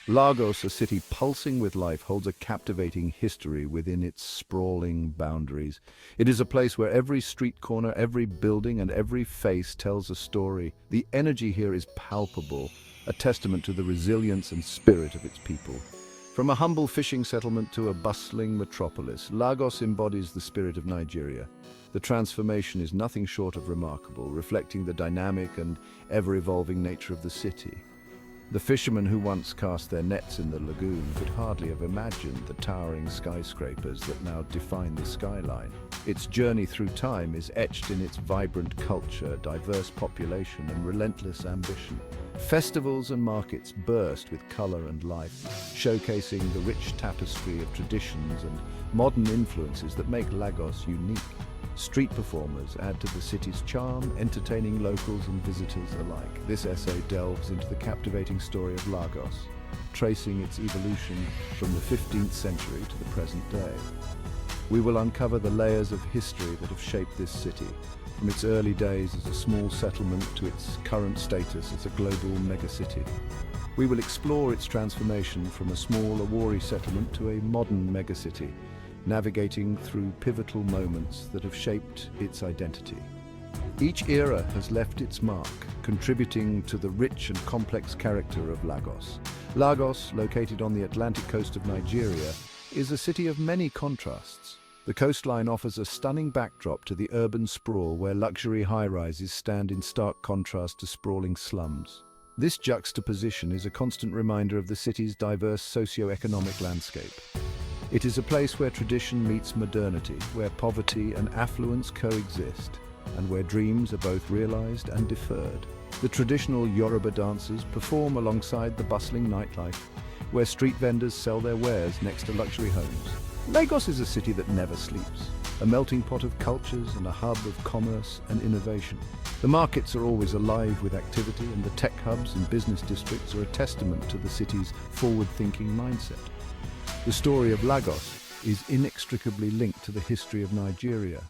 Lagos, a city pulsing with life, holds a captivating history within its sprawling boundaries. It is a place where every street corner, every building, and every face tells a story. The energy here is palpable, a testament to the resilience and spirit of its people. From a humble fishing settlement to a bustling metropolis, Lagos embodies the spirit of Nigeria. The transformation is nothing short of remarkable, reflecting the dynamic and ever-evolving nature of the city. The fishermen who once cast their nets in the lagoon could hardly have imagined the towering skyscrapers that now define the skyline. Its journey through time is etched in its vibrant culture, diverse population, and relentless ambition. Festivals and markets burst with color and life, showcasing the rich tapestry of traditions and modern influences that make Lagos unique. Street performers add to the city's charm, entertaining locals and visitors alike. This essay delves into the captivating story of Lagos, tracing its evolution from the 15th century to the present day. We will uncover the layers of history that have shaped this city, from its early days as a small settlement to its current status as a global megacity. We will explore its transformation from a small Awori settlement to a modern megacity, navigating through pivotal moments that have shaped its identity. Each era has left its mark, contributing to the rich and complex character of Lagos. Lagos, located on the Atlantic coast of Nigeria, is a city of many contrasts. The coastline offers a stunning backdrop to the urban sprawl where luxury high-rises stand in stark contrast to sprawling slums. This juxtaposition is a constant reminder of the city's diverse socio-economic landscape. It is a place where tradition meets modernity, where poverty and affluence coexist, and where dreams are both realized and deferred. The traditional Yoruba dancers perform alongside the bustling nightlife, where street vendors sell their wares next to luxury homes. Lagos is a city that never sleeps, a melting pot of cultures and a hub of commerce and innovation. The markets are always alive with activity, and the tech hubs and business districts are a testament to the city's forward-thinking mindset. The story of Lagos is inextricably linked to the history of Nigeria.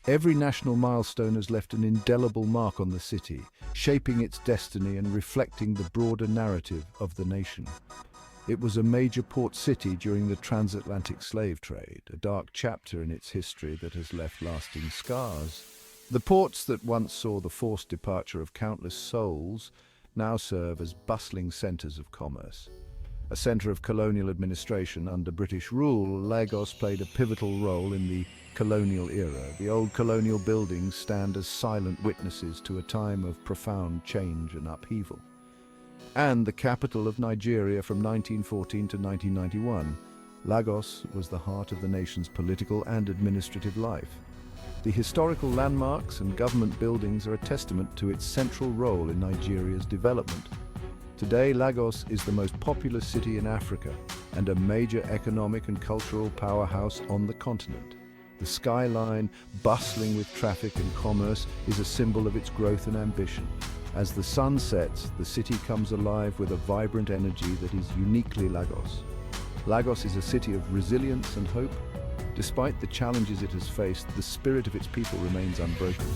Every national milestone has left an indelible mark on the city, shaping its destiny and reflecting the broader narrative of the nation. It was a major port city during the Transatlantic slave trade, a dark chapter in its history that has left lasting scars. The ports that once saw the forced departure of countless souls now serve as bustling centers of commerce. A center of colonial administration under British rule, Lagos played a pivotal role in the colonial era. The old colonial buildings stand as silent witnesses to a time of profound change and upheaval. And the capital of Nigeria from 1914 to 1991, Lagos was the heart of the nation's political and administrative life. The historical landmarks and government buildings are a testament to its central role in Nigeria's development. Today, Lagos is the most populous city in Africa and a major economic and cultural powerhouse on the continent. The skyline, bustling with traffic and commerce, is a symbol of its growth and ambition. As the sun sets, the city comes alive with a vibrant energy that is uniquely Lagos. Lagos is a city of resilience and hope. Despite the challenges it has faced, the spirit of its people remains unbroken.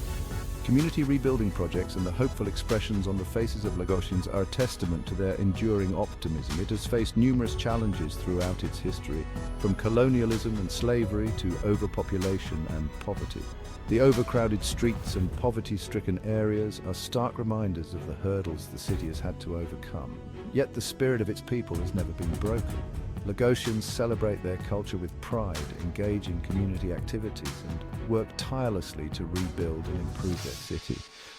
Community rebuilding projects and the hopeful expressions on the faces of Lagosians are a testament to their enduring optimism. It has faced numerous challenges throughout its history, from colonialism and slavery to overpopulation and poverty. The overcrowded streets and poverty-stricken areas are stark reminders of the hurdles the city has had to overcome. Yet the spirit of its people has never been broken. Lagosians celebrate their culture with pride, engage in community activities, and work tirelessly to rebuild and improve their city.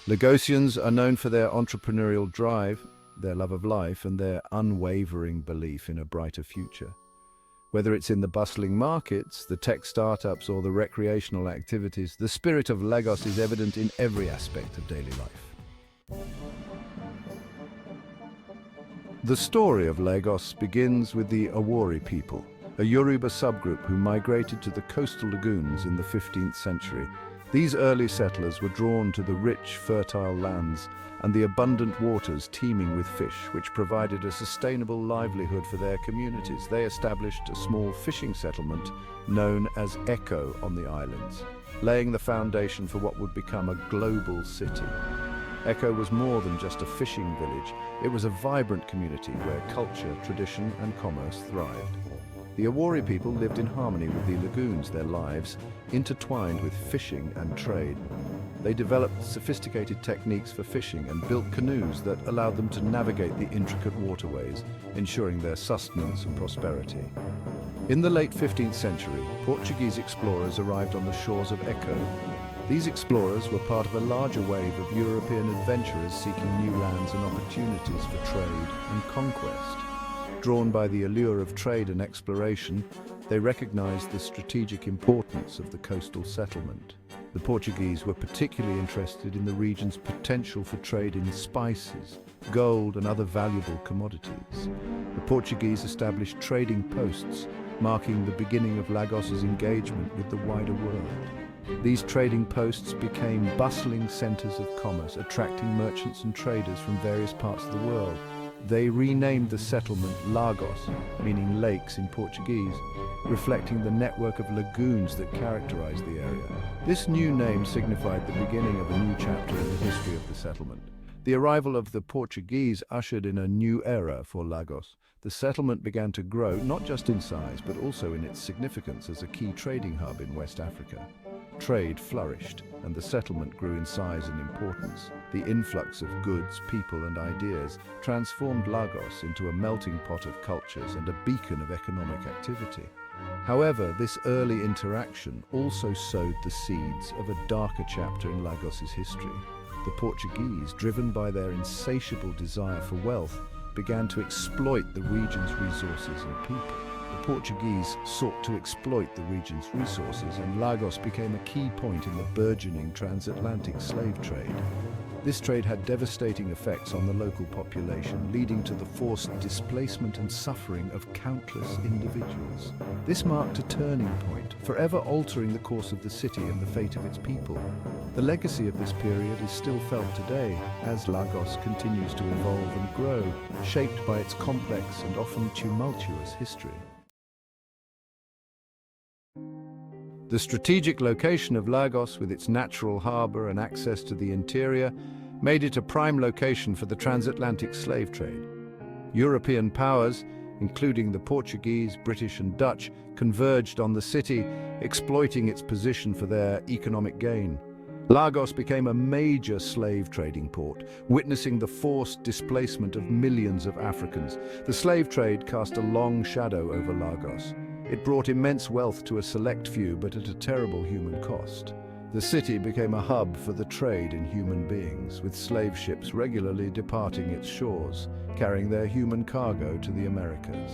Lagosians are known for their entrepreneurial drive, their love of life, and their unwavering belief in a brighter future. Whether it's in the bustling markets, the tech startups, or the recreational activities, the spirit of Lagos is evident in every aspect of daily life. The story of Lagos begins with the Awori people, a Yoruba subgroup who migrated to the coastal lagoons in the 15th century. These early settlers were drawn to the rich, fertile lands and the abundant waters teeming with fish, which provided a sustainable livelihood for their communities. They established a small fishing settlement known as Echo on the islands, laying the foundation for what would become a global city. Echo was more than just a fishing village. It was a vibrant community where culture, tradition, and commerce thrived. The Awori people lived in harmony with the lagoons, their lives intertwined with fishing and trade. They developed sophisticated techniques for fishing and built canoes that allowed them to navigate the intricate waterways, ensuring their sustenance and prosperity. In the late 15th century, Portuguese explorers arrived on the shores of Echo. These explorers were part of a larger wave of European adventurers seeking new lands and opportunities for trade and conquest. Drawn by the allure of trade and exploration, they recognized the strategic importance of the coastal settlement. The Portuguese were particularly interested in the region's potential for trade in spices, gold, and other valuable commodities. The Portuguese established trading posts, marking the beginning of Lagos's engagement with the wider world. These trading posts became bustling centers of commerce, attracting merchants and traders from various parts of the world. They renamed the settlement Lagos, meaning lakes in Portuguese, reflecting the network of lagoons that characterized the area. This new name signified the beginning of a new chapter in the history of the settlement. The arrival of the Portuguese ushered in a new era for Lagos. The settlement began to grow, not just in size, but also in its significance as a key trading hub in West Africa. Trade flourished, and the settlement grew in size and importance. The influx of goods, people, and ideas transformed Lagos into a melting pot of cultures and a beacon of economic activity. However, this early interaction also sowed the seeds of a darker chapter in Lagos's history. The Portuguese, driven by their insatiable desire for wealth, began to exploit the region's resources and people. The Portuguese sought to exploit the region's resources, and Lagos became a key point in the burgeoning transatlantic slave trade. This trade had devastating effects on the local population, leading to the forced displacement and suffering of countless individuals. This marked a turning point, forever altering the course of the city and the fate of its people. The legacy of this period is still felt today, as Lagos continues to evolve and grow, shaped by its complex and often tumultuous history. The strategic location of Lagos, with its natural harbor and access to the interior, made it a prime location for the transatlantic slave trade. European powers, including the Portuguese, British, and Dutch, converged on the city, exploiting its position for their economic gain. Lagos became a major slave trading port, witnessing the forced displacement of millions of Africans. The slave trade cast a long shadow over Lagos. It brought immense wealth to a select few, but at a terrible human cost. The city became a hub for the trade in human beings, with slave ships regularly departing its shores, carrying their human cargo to the Americas.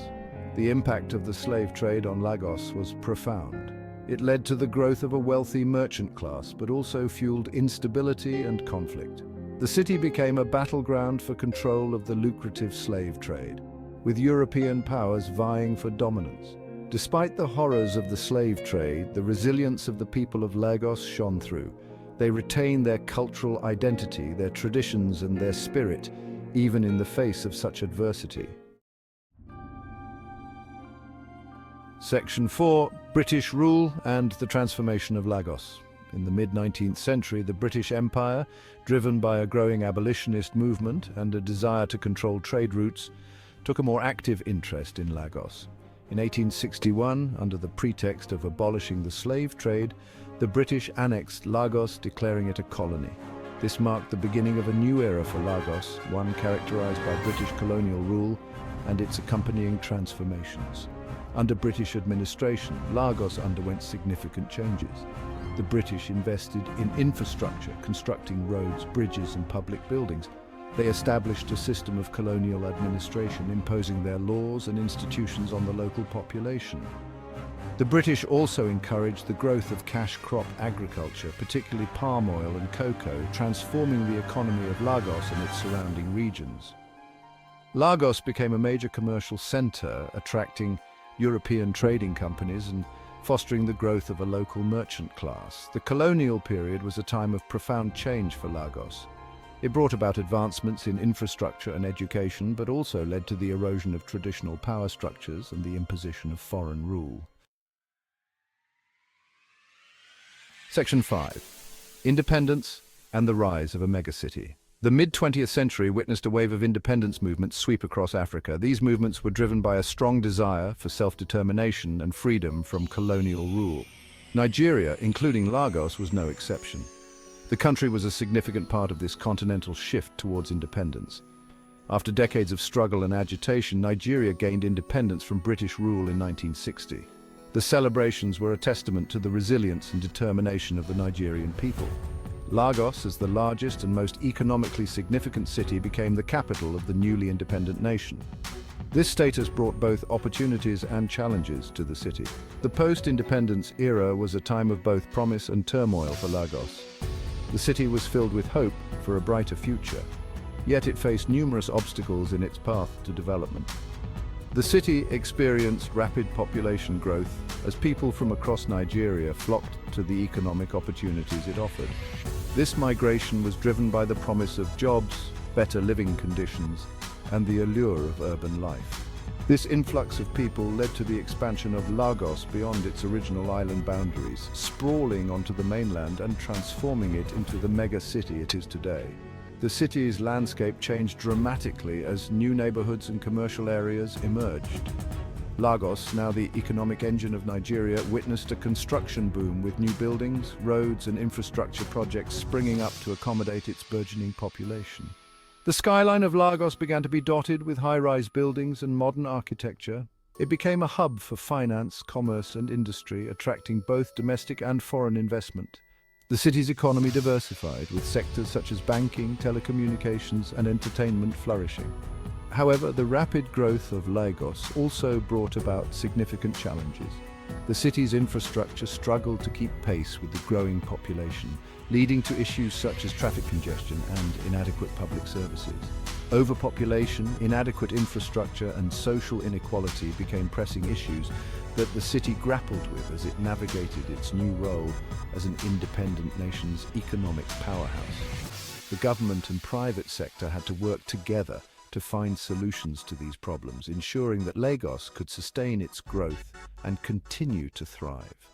The impact of the slave trade on Lagos was profound. It led to the growth of a wealthy merchant class, but also fueled instability and conflict. The city became a battleground for control of the lucrative slave trade, with European powers vying for dominance. Despite the horrors of the slave trade, the resilience of the people of Lagos shone through. They retained their cultural identity, their traditions, and their spirit, even in the face of such adversity. Section 4. British rule and the transformation of Lagos. In the mid-19th century, the British Empire, driven by a growing abolitionist movement and a desire to control trade routes, took a more active interest in Lagos. In 1861, under the pretext of abolishing the slave trade, the British annexed Lagos, declaring it a colony. This marked the beginning of a new era for Lagos, one characterized by British colonial rule and its accompanying transformations. Under British administration, Lagos underwent significant changes. The British invested in infrastructure, constructing roads, bridges, and public buildings. They established a system of colonial administration, imposing their laws and institutions on the local population. The British also encouraged the growth of cash crop agriculture, particularly palm oil and cocoa, transforming the economy of Lagos and its surrounding regions. Lagos became a major commercial center, attracting European trading companies and fostering the growth of a local merchant class. The colonial period was a time of profound change for Lagos. It brought about advancements in infrastructure and education, but also led to the erosion of traditional power structures and the imposition of foreign rule. Section 5. Independence and the rise of a megacity. The mid-20th century witnessed a wave of independence movements sweep across Africa. These movements were driven by a strong desire for self-determination and freedom from colonial rule. Nigeria, including Lagos, was no exception. The country was a significant part of this continental shift towards independence. After decades of struggle and agitation, Nigeria gained independence from British rule in 1960. The celebrations were a testament to the resilience and determination of the Nigerian people. Lagos, as the largest and most economically significant city, became the capital of the newly independent nation. This status brought both opportunities and challenges to the city. The post-independence era was a time of both promise and turmoil for Lagos. The city was filled with hope for a brighter future, yet it faced numerous obstacles in its path to development. The city experienced rapid population growth as people from across Nigeria flocked to the economic opportunities it offered. This migration was driven by the promise of jobs, better living conditions, and the allure of urban life. This influx of people led to the expansion of Lagos beyond its original island boundaries, sprawling onto the mainland and transforming it into the mega-city it is today. The city's landscape changed dramatically as new neighborhoods and commercial areas emerged. Lagos, now the economic engine of Nigeria, witnessed a construction boom with new buildings, roads and infrastructure projects springing up to accommodate its burgeoning population. The skyline of Lagos began to be dotted with high-rise buildings and modern architecture. It became a hub for finance, commerce and industry, attracting both domestic and foreign investment. The city's economy diversified, with sectors such as banking, telecommunications and entertainment flourishing. However, the rapid growth of Lagos also brought about significant challenges. The city's infrastructure struggled to keep pace with the growing population, leading to issues such as traffic congestion and inadequate public services. Overpopulation, inadequate infrastructure, and social inequality became pressing issues that the city grappled with as it navigated its new role as an independent nation's economic powerhouse. The government and private sector had to work together to find solutions to these problems, ensuring that Lagos could sustain its growth and continue to thrive.